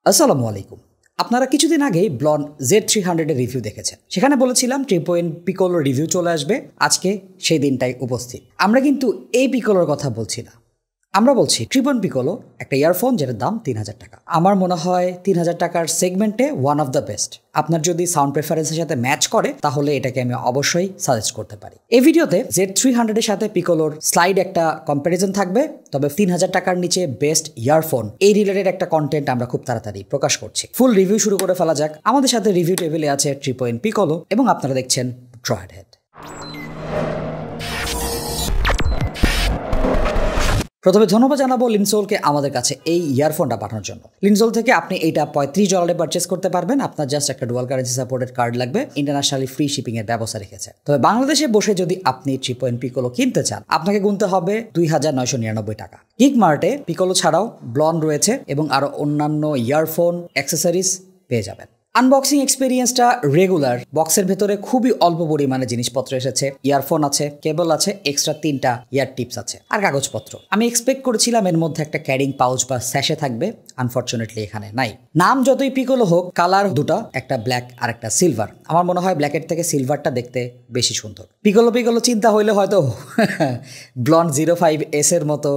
আসসালামু আলাইকুম। আপনারা কিছুদিন আগেই ব্লন Z300 এর রিভিউ দেখেছেন। সেখানে বলেছিলাম ট্রিপয়েন্ট পিকোলো রিভিউ চলে আসবে, আজকে সেই দিনটাই উপস্থিত। আমরা কিন্তু এই পিকোলোর কথা বলছি না, আমরা বলছি ট্রিপয়েন্ট পিকোলো, একটা ইয়ারফোন যেটার দাম ৩,০০০ টাকা। আমার মনে হয় ৩,০০০ টাকার সেগমেন্টে ওয়ান অফ দ্য বেস্ট। আপনার যদি সাউন্ড প্রেফারেন্সের সাথে ম্যাচ করে তাহলে এটাকে আমি অবশ্যই সাজেস্ট করতে পারি। এই ভিডিওতে Z300 এর সাথে পিকোলোর স্লাইড একটা কম্প্যারিজন থাকবে, তবে ৩,০০০ টাকার নিচে বেস্ট ইয়ারফোন এই রিলেটেড একটা কন্টেন্ট আমরা খুব তাড়াতাড়ি প্রকাশ করছি। ফুল রিভিউ শুরু করে ফেলা যাক। আমাদের সাথে রিভিউ টেবিলে আছে ট্রিপয়েন্ট পিকোলো এবং আপনারা দেখছেন ট্রয়েড হেড। প্রথমে ধন্যবাদ জানাবো লিনসোলকে আমাদের কাছে এই ইয়ারফোনটা পাঠানোর জন্য। লিনসোল থেকে আপনি এইটা $35 পারচেস করতে পারবেন। আপনার জাস্ট একটা ডুয়াল কারেন্সি সাপোর্টেড কার্ড লাগবে, ইন্টারন্যাশনালি ফ্রি শিপিং এর ব্যবস্থা রেখেছে। তবে বাংলাদেশে বসে যদি আপনি ট্রিপয়েন্ট পিকোলো কিনতে চান, আপনাকে গুনতে হবে 2,999 টাকা। গিগ মার্টে পিকোলো ছাড়াও ব্লন রয়েছে এবং আরো অন্যান্য ইয়ারফোন অ্যাক্সেসরিজ পেয়ে যাবেন। আনবক্সিং এক্সপিরিয়েন্সটা রেগুলার। বক্সের ভেতরে খুবই অল্প পরিমাণে জিনিসপত্র এসেছে। ইয়ারফোন আছে, কেবল আছে, এক্সট্রা 3টা ইয়ার টিপস আছে আর কাগজপত্র। আমি এক্সপেক্ট করেছিলাম এর মধ্যে একটা ক্যারিং পাউচ বা স্যাশে থাকবে, আনফরচুনেটলি এখানে নাই। নাম যতই পিকোলো হোক, কালার দুটো, একটা ব্ল্যাক আর একটা সিলভার। আমার মনে হয় ব্ল্যাকের থেকে সিলভারটা দেখতে বেশি সুন্দর। পিকোলো চিন্তা হইলে হয়তো ব্লন্ড 05S এর মতো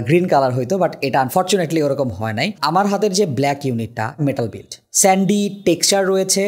গ্রিন কালার হইতো, বাট এটা আনফরচুনেটলি ওরকম হয় নাই। আমার হাতের যে ব্ল্যাক ইউনিটটা মেটাল বিল্ড, স্যান্ডি টেক্সচার রয়েছে,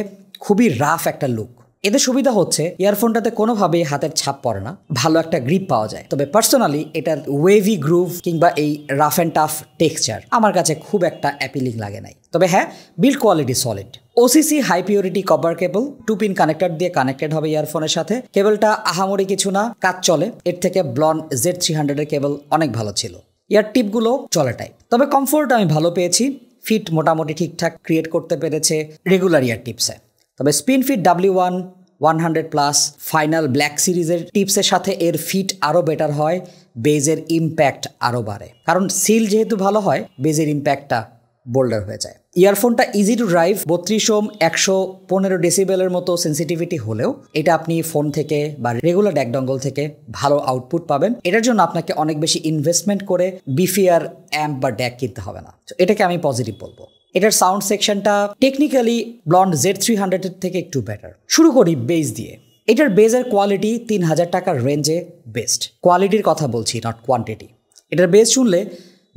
খুবই রাফ একটা লুক। এতে সুবিধা হচ্ছে ইয়ারফোনটাতে কোনোভাবেই হাতের ছাপ পড়ে না, ভালো একটা গ্রিপ পাওয়া যায়। তবে পার্সোনালি এটার ওয়েভি গ্রুভ কিংবা এই রাফ অ্যান্ড টাফ টেক্সচার আমার কাছে খুব একটা অ্যাপিলিং লাগে নাই। তবে হ্যাঁ, build quality solid. OCC high purity copper cable, 2 pin connector দিয়ে কানেক্টেড হবে ইয়ারফোনের সাথে। কেবলটা আহামরি কিছু না, কাজ চলে। এর থেকে ব্লন Z300 এর কেবল অনেক ভালো ছিল। ইয়ার টিপগুলো চলে টাইপ, তবে কমফোর্ট আমি ভালো পেয়েছি। ফিট মোটামুটি ঠিকঠাক ক্রিয়েট করতে পেরেছে রেগুলার ইয়ার টিপসে। তবে spin fit W1 100+ final black সিরিজের টিপসের সাথে এর ফিট আরও বেটার হয়, বেজের ইম্প্যাক্ট আরও বাড়ে। কারণ সিল যেহেতু ভালো হয়, বেজের ইম্প্যাক্টটা বোল্ডার হয়ে যায়। ইয়ারফোনটা ইজি টু ড্রাইভ, 32 ওহম 115 ডেসিবেলের মতো সেন্সিটিভিটি হলেও এটা আপনি ফোন থেকে বা রেগুলার ড্যাক ডঙ্গল থেকে ভালো আউটপুট পাবেন। এটার জন্য আপনাকে অনেক বেশি ইনভেস্টমেন্ট করে বিফিয়ার অ্যাম্প বা ড্যাক কিনতে হবে না। এটাকে আমি পজিটিভ বলবো। এটার সাউন্ড সেকশনটা টেকনিক্যালি ব্লন্ড Z300 এর থেকে একটু বেটার। শুরু করি বেস দিয়ে। এটার বেজের কোয়ালিটি ৩,০০০ টাকার রেঞ্জে বেস্ট। কোয়ালিটির কথা বলছি, নট কোয়ান্টিটি। এটার বেস শুনলে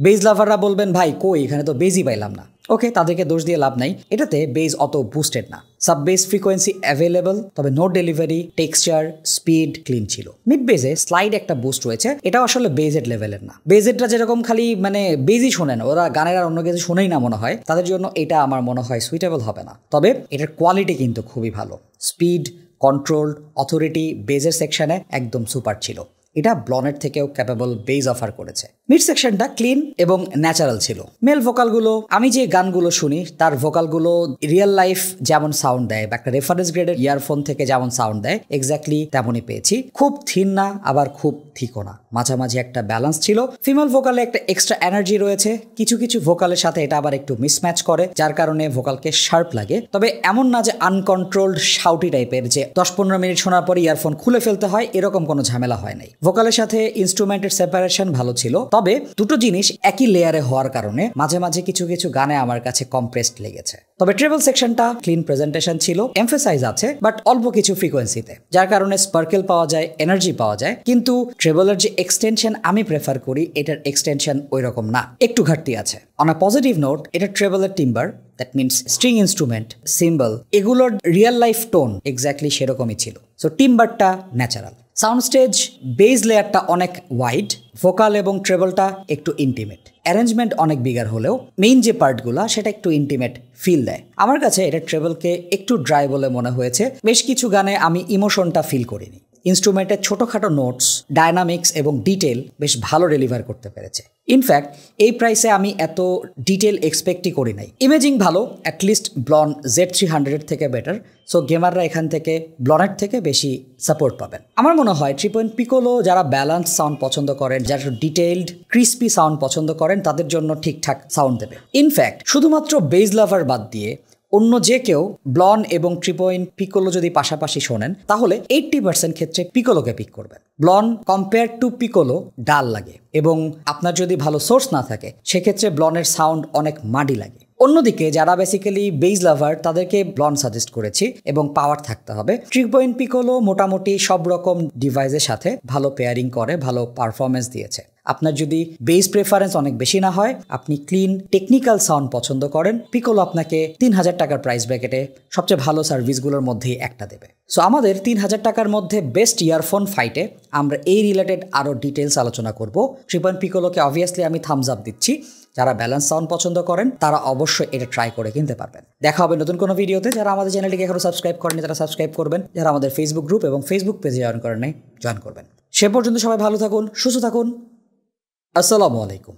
বেজ লাভাররা বলবেন, ভাই কই, এখানে তো বেজই পাইলাম না। ওকে, তাদেরকে দোষ দিয়ে লাভ নাই, এটাতে বেজ অত বুস্টেড না। সাব বেস ফ্রিকোয়েন্সি অ্যাভেলেবল, তবে no delivery, texture, speed clean ছিল। মিড বেজে স্লাইড একটা বুস্ট রয়েছে, এটাও আসলে বেজের লেভেলের না। বেজেরটা যেরকম খালি মানে বেজই শোনেন, ওরা গানের আর অন্য কিছু শোনেই না মনে হয়, তাদের জন্য এটা আমার মনে হয় সুইটেবল হবে না। তবে এটার কোয়ালিটি কিন্তু খুবই ভালো। স্পিড, কন্ট্রোল, অথরিটি বেজের সেকশনে একদম সুপার ছিল। এটা ব্লনের থেকেও ক্যাপেবল বেজ অফার করেছে। মিড সেকশনটা ক্লিন এবং ন্যাচারাল ছিল। মেল ভোকালগুলো, আমি যে গানগুলো শুনি তার ভোকালগুলো রিয়েল লাইফ যেমন সাউন্ড দেয় বা একটা রেফারেন্স গ্রেডের ইয়ারফোন থেকে যেমন সাউন্ড দেয়, এক্স্যাক্টলি তেমনই পেয়েছি। খুব থিন না, আবার খুব থিকও না, মাঝামাঝি একটা ব্যালেন্স ছিল। ফিমেল ভোকালে একটা এক্সট্রা এনার্জি রয়েছে, কিছু কিছু ভোকালের সাথে এটা আবার একটু মিসম্যাচ করে, যার কারণে ভোকালকে শার্প লাগে। তবে এমন না যে আনকন্ট্রোলড শাউটি টাইপের, যে 10-15 মিনিট শোনার পরে ইয়ারফোন খুলে ফেলতে হয়, এরকম কোনো ঝামেলা হয় নাই। ভোকালের সাথে ইনস্ট্রুমেন্টের সেপারেশন ভালো ছিল, তবে দুটো জিনিস একই লেয়ারে হওয়ার কারণে মাঝে মাঝে কিছু কিছু গানে আমার কাছে কম্প্রেসড লেগেছে। তবে ট্রেবল সেকশনটা ক্লিন প্রেজেন্টেশন ছিল, এমফেসাইজ আছে বাট অল্প কিছু ফ্রিকোয়েন্সিতে, যার কারণে স্পার্কেল পাওয়া যায়, এনার্জি পাওয়া যায়। কিন্তু ট্রেবলের যে এক্সটেনশন আমি প্রেফার করি, এটার এক্সটেনশন ওই রকম না, একটু ঘাটতি আছে। অন আ পজিটিভ নোট, এটা ট্রেবলের timbre, that means string instrument, cymbal, এগুলোর রিয়েল লাইফ টোন এক্স্যাক্টলি সেরকমই ছিল। সো টিম্বারটা ন্যাচারাল। সাউন্ড স্টেজ বেস লেয়ারটা অনেক ওয়াইড, ভোকাল এবং ট্রেবলটা একটু ইন্টিমেট। অ্যারেঞ্জমেন্ট অনেক বিগার হলেও মেইন যে পার্টগুলো সেটা একটু ইন্টিমেট ফিল দেয়। আমার কাছে এটা ট্রেবলকে একটু ড্রাই বলে মনে হয়েছে। বেশ কিছু গানে আমি ইমোশনটা ফিল করিনি। ইনস্ট্রুমেন্টের ছোটোখাটো নোটস, ডায়নামিক্স এবং ডিটেল বেশ ভালো ডেলিভার করতে পেরেছে। ইনফ্যাক্ট এই প্রাইসে আমি এত ডিটেল এক্সপেক্টই করি নাই। ইমেজিং ভালো, অ্যাটলিস্ট ব্লন Z300 থেকে বেটার। সো গেমাররা এখান থেকে ব্লনের থেকে বেশি সাপোর্ট পাবেন। আমার মনে হয় ট্রিপয়েন্ট পিকোলো যারা ব্যালেন্স সাউন্ড পছন্দ করেন, যারা ডিটেইলড ক্রিস্পি সাউন্ড পছন্দ করেন, তাদের জন্য ঠিকঠাক সাউন্ড দেবে। ইনফ্যাক্ট শুধুমাত্র বেজ লাভার বাদ দিয়ে অন্য যে কেউ ব্লন এবং ট্রিপয়েন্ট পিকোলো যদি পাশাপাশি শোনেন, তাহলে 80% ক্ষেত্রে পিকোলোকে পিক করবেন। ব্লন কম্পেয়ার টু পিকোলো ডাল লাগে, এবং আপনার যদি ভালো সোর্স না থাকে সেক্ষেত্রে ব্লনের সাউন্ড অনেক মাডি লাগে। অন্যদিকে যারা বেসিক্যালি বেজ লাভার তাদেরকে ব্লন্ড সাজেস্ট করেছি এবং পাওয়ার থাকতে হবে। 3 পিকোলো মোটামুটি সব রকম ডিভাইসের সাথে ভালো পেয়ারিং করে, ভালো পারফরমেন্স দিয়েছে। আপনার যদি বেস প্রেফারেন্স অনেক বেশি না হয়, আপনি ক্লিন টেকনিক্যাল সাউন্ড পছন্দ করেন, পিকোলো আপনাকে 3000 টাকার প্রাইস ব্র্যাকেটে সবচেয়ে ভালো সার্ভিসগুলোর মধ্যেই একটা দেবে। সো আমাদের 3000 টাকার মধ্যে বেস্ট ইয়ারফোন ফাইটে আমরা এই রিলেটেড আরও ডিটেলস আলোচনা করব। 3 পিকোলোকে অবভিয়াসলি আমি থামস আপ দিচ্ছি। যারা ব্যালেন্স সাউন্ড পছন্দ করেন তারা অবশ্যই এটা ট্রাই করে কিনতে পারবেন। দেখা হবে নতুন কোনো ভিডিওতে। যারা আমাদের চ্যানেলটিকে এখনো সাবস্ক্রাইব করেনি তারা সাবস্ক্রাইব করবেন, যারা আমাদের ফেসবুক গ্রুপ এবং ফেসবুক পেজে জয়েন করেন নাই জয়েন করবেন। সে পর্যন্ত সবাই ভালো থাকুন, সুস্থ থাকুন। আসসালামু আলাইকুম।